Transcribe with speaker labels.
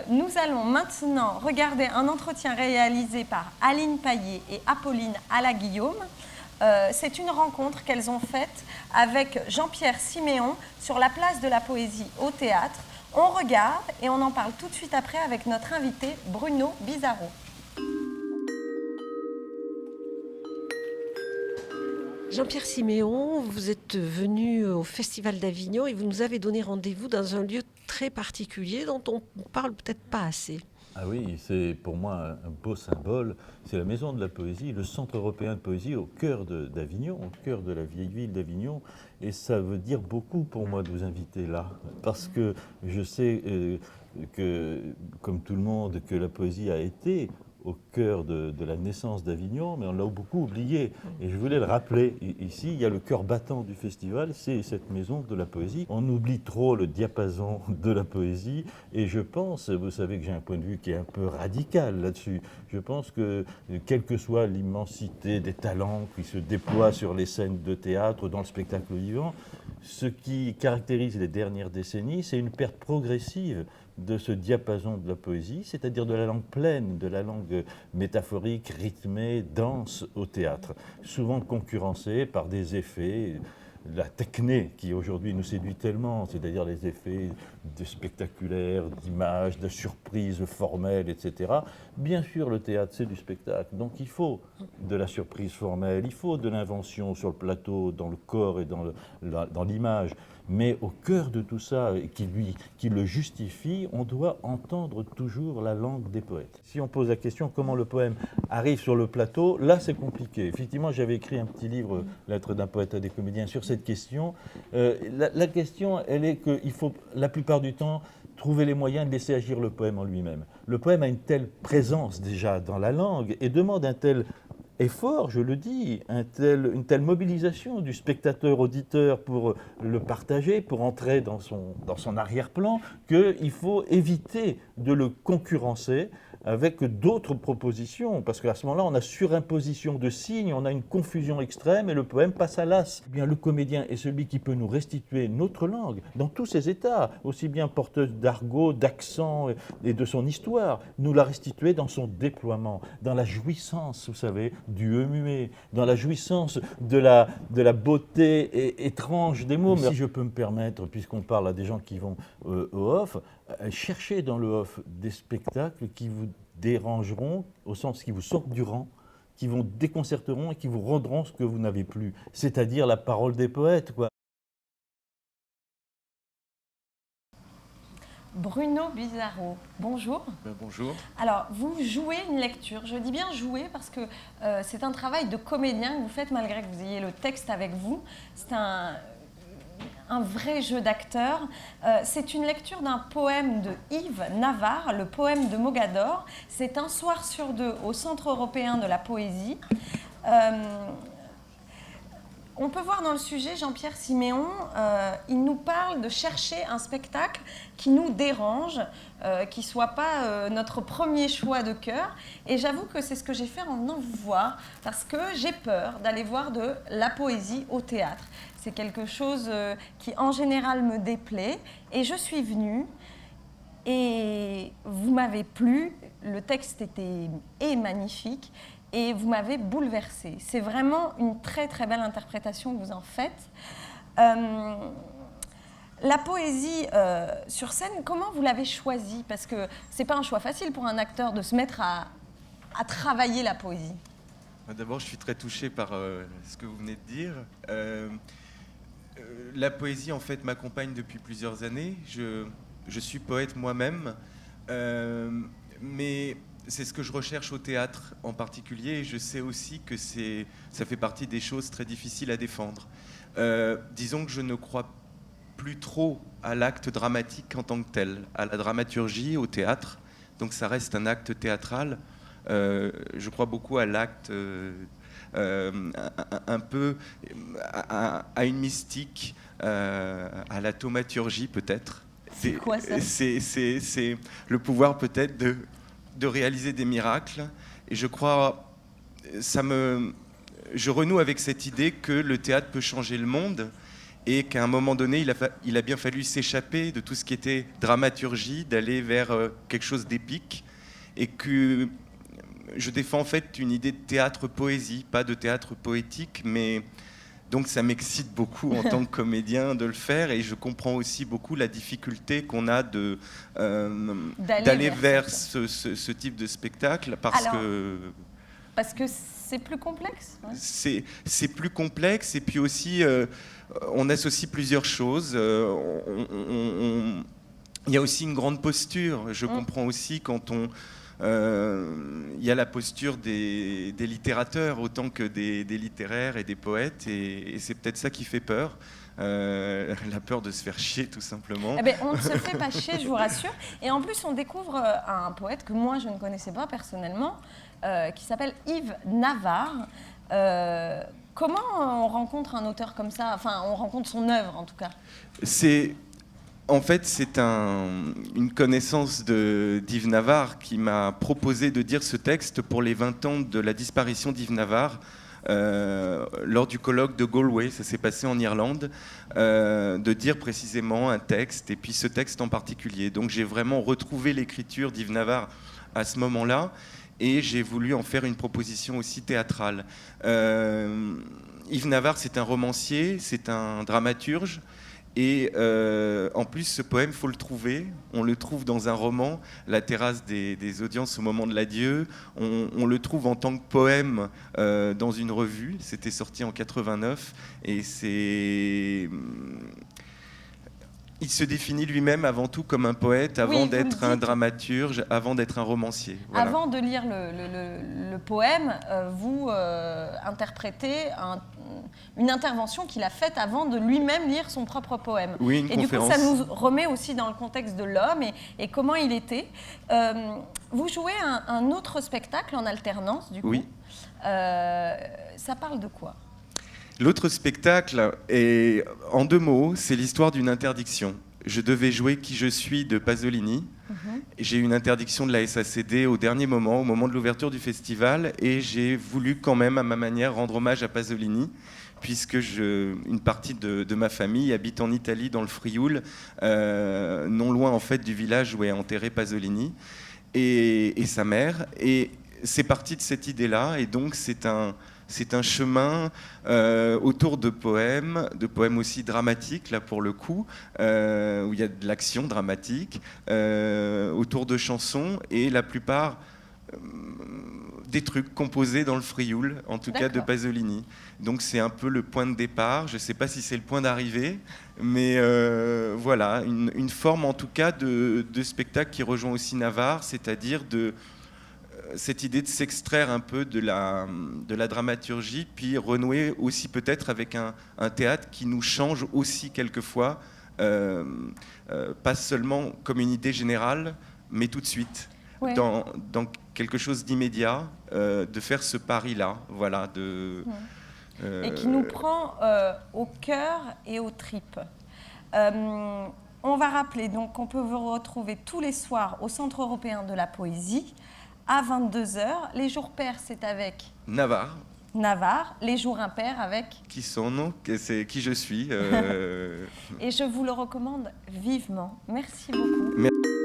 Speaker 1: Nous allons maintenant regarder un entretien réalisé par Aline Paillet et Apolline Alla-Guillaume. C'est une rencontre qu'elles ont faite avec Jean-Pierre Siméon sur la place de la Poésie au théâtre. On regarde et on en parle tout de suite après avec notre invité Bruno Bizarro.
Speaker 2: Jean-Pierre Siméon, vous êtes venu au Festival d'Avignon et vous nous avez donné rendez-vous dans un lieu très particulier dont on ne parle peut-être pas assez.
Speaker 3: Ah oui, c'est pour moi un beau symbole. C'est la Maison de la Poésie, le Centre européen de poésie au cœur d'Avignon, au cœur de la vieille ville d'Avignon. Et ça veut dire beaucoup pour moi de vous inviter là, parce que je sais que, comme tout le monde, que la poésie a été au cœur de la naissance d'Avignon, mais on l'a beaucoup oublié. Et je voulais le rappeler. Ici, il y a le cœur battant du festival, c'est cette maison de la poésie. On oublie trop le diapason de la poésie, et je pense, vous savez que j'ai un point de vue qui est un peu radical là-dessus, je pense que, quelle que soit l'immensité des talents qui se déploient sur les scènes de théâtre, dans le spectacle vivant, ce qui caractérise les dernières décennies, c'est une perte progressive de ce diapason de la poésie, c'est-à-dire de la langue pleine, de la langue métaphorique, rythmée, dense au théâtre, souvent concurrencée par des effets, la techné qui aujourd'hui nous séduit tellement, c'est-à-dire les effets de spectaculaires, d'images, de surprises formelles, etc. Bien sûr, le théâtre, c'est du spectacle, donc il faut de la surprise formelle, il faut de l'invention sur le plateau, dans le corps et dans l'image. Mais au cœur de tout ça, qui le justifie, on doit entendre toujours la langue des poètes. Si on pose la question comment le poème arrive sur le plateau, là c'est compliqué. Effectivement, j'avais écrit un petit livre, Lettres d'un poète à des comédiens, sur cette question. La question, elle est qu'il faut, la plupart du temps, trouver les moyens de laisser agir le poème en lui-même. Le poème a une telle présence déjà dans la langue et demande un tel effort, je le dis, une telle mobilisation du spectateur-auditeur pour le partager, pour entrer dans son arrière-plan, qu'il faut éviter de le concurrencer avec d'autres propositions, parce qu'à ce moment-là, on a surimposition de signes, on a une confusion extrême et le poème passe à l'as. Eh bien, le comédien est celui qui peut nous restituer notre langue dans tous ses états, aussi bien porteuse d'argot, d'accent et de son histoire, nous la restituer dans son déploiement, dans la jouissance, vous savez, du muet, dans la jouissance de la beauté étrange des mots. Mais si je peux me permettre, puisqu'on parle à des gens qui vont au off, cherchez dans le off des spectacles qui vous dérangeront, au sens qui vous sortent du rang, qui vous déconcerteront et qui vous rendront ce que vous n'avez plus, c'est-à-dire la parole des poètes, quoi.
Speaker 1: Bruno Bizarro, bonjour.
Speaker 4: Bonjour.
Speaker 1: Alors, vous jouez une lecture. Je dis bien jouer parce que c'est un travail de comédien que vous faites malgré que vous ayez le texte avec vous. C'est un vrai jeu d'acteur. C'est une lecture d'un poème de Yves Navarre, le poème de Mogador. C'est un soir sur deux au Centre européen de la poésie. On peut voir dans le sujet, Jean-Pierre Siméon, il nous parle de chercher un spectacle qui nous dérange, qui ne soit pas notre premier choix de cœur. Et j'avoue que c'est ce que j'ai fait en venant vous voir, parce que j'ai peur d'aller voir de la poésie au théâtre. C'est quelque chose qui, en général, me déplaît. Et je suis venue, et vous m'avez plu, le texte est magnifique. Et vous m'avez bouleversée. C'est vraiment une très très belle interprétation que vous en faites. La poésie sur scène, comment vous l'avez choisie? Parce que c'est pas un choix facile pour un acteur de se mettre à travailler la poésie.
Speaker 4: D'abord, je suis très touché par ce que vous venez de dire. La poésie, en fait, m'accompagne depuis plusieurs années. Je suis poète moi-même, mais c'est ce que je recherche au théâtre en particulier, et je sais aussi que ça fait partie des choses très difficiles à défendre. Disons que je ne crois plus trop à l'acte dramatique en tant que tel, à la dramaturgie, au théâtre, donc ça reste un acte théâtral. Je crois beaucoup à l'acte, un peu à une mystique, à la thaumaturgie peut-être.
Speaker 1: C'est quoi ça?
Speaker 4: C'est le pouvoir peut-être de réaliser des miracles, et je crois, je renoue avec cette idée que le théâtre peut changer le monde, et qu'à un moment donné, il a bien fallu s'échapper de tout ce qui était dramaturgie, d'aller vers quelque chose d'épique, et que je défends en fait une idée de théâtre-poésie, pas de théâtre poétique, mais donc ça m'excite beaucoup en tant que comédien de le faire, et je comprends aussi beaucoup la difficulté qu'on a d'aller vers ce type de spectacle, parce
Speaker 1: que c'est plus complexe. Ouais.
Speaker 4: C'est plus complexe, et puis aussi on associe plusieurs choses. Il y a aussi une grande posture. Je comprends aussi quand il y a la posture des littérateurs autant que des littéraires et des poètes, et c'est peut-être ça qui fait peur. La peur de se faire chier, tout simplement.
Speaker 1: Eh ben, on ne se fait pas chier, je vous rassure. Et en plus, on découvre un poète que moi, je ne connaissais pas personnellement, qui s'appelle Yves Navarre. Comment on rencontre un auteur comme ça? Enfin, on rencontre son œuvre, en tout cas.
Speaker 4: En fait, c'est une connaissance d'Yves Navarre qui m'a proposé de dire ce texte pour les 20 ans de la disparition d'Yves Navarre. Lors du colloque de Galway, ça s'est passé en Irlande, de dire précisément un texte, et puis ce texte en particulier. Donc j'ai vraiment retrouvé l'écriture d'Yves Navarre à ce moment-là, et j'ai voulu en faire une proposition aussi théâtrale. Yves Navarre, c'est un romancier, c'est un dramaturge, et en plus, ce poème, il faut le trouver. On le trouve dans un roman, La terrasse des audiences au moment de l'adieu. On le trouve en tant que poème dans une revue. C'était sorti en 89. Et il se définit lui-même avant tout comme un poète, avant d'être un dramaturge, avant d'être un romancier. Voilà.
Speaker 1: Avant de lire le poème, vous interprétez une intervention qu'il a faite avant de lui-même lire son propre poème.
Speaker 4: Oui, une conférence.
Speaker 1: Du coup, ça nous remet aussi dans le contexte de l'homme et comment il était. Vous jouez un autre spectacle en alternance, du coup.
Speaker 4: Oui.
Speaker 1: Ça parle de quoi ?
Speaker 4: L'autre spectacle est, en 2 mots, c'est l'histoire d'une interdiction. Je devais jouer Qui je suis de Pasolini. J'ai eu une interdiction de la SACD au dernier moment, au moment de l'ouverture du festival, et j'ai voulu quand même, à ma manière, rendre hommage à Pasolini, puisque une partie de ma famille habite en Italie, dans le Frioul, non loin en fait du village où est enterré Pasolini et sa mère. Et c'est parti de cette idée-là, et donc c'est un chemin autour de poèmes aussi dramatiques, là pour le coup, où il y a de l'action dramatique, autour de chansons, et la plupart des trucs composés dans le Frioul, en tout cas de Pasolini. Donc c'est un peu le point de départ. Je ne sais pas si c'est le point d'arrivée, mais voilà, une forme en tout cas de spectacle qui rejoint aussi Navarre, c'est-à-dire cette idée de s'extraire un peu de la dramaturgie, puis renouer aussi peut-être avec un théâtre qui nous change aussi quelquefois, pas seulement comme une idée générale, mais tout de suite, dans quelque chose d'immédiat, de faire ce pari-là, voilà.
Speaker 1: Et qui nous prend au cœur et aux tripes. On va rappeler donc qu'on peut vous retrouver tous les soirs au Centre européen de la poésie, à 22h. Les jours pairs, c'est avec
Speaker 4: Navarre.
Speaker 1: Les jours impairs avec
Speaker 4: c'est qui je suis.
Speaker 1: Et je vous le recommande vivement. Merci beaucoup.
Speaker 4: Merci.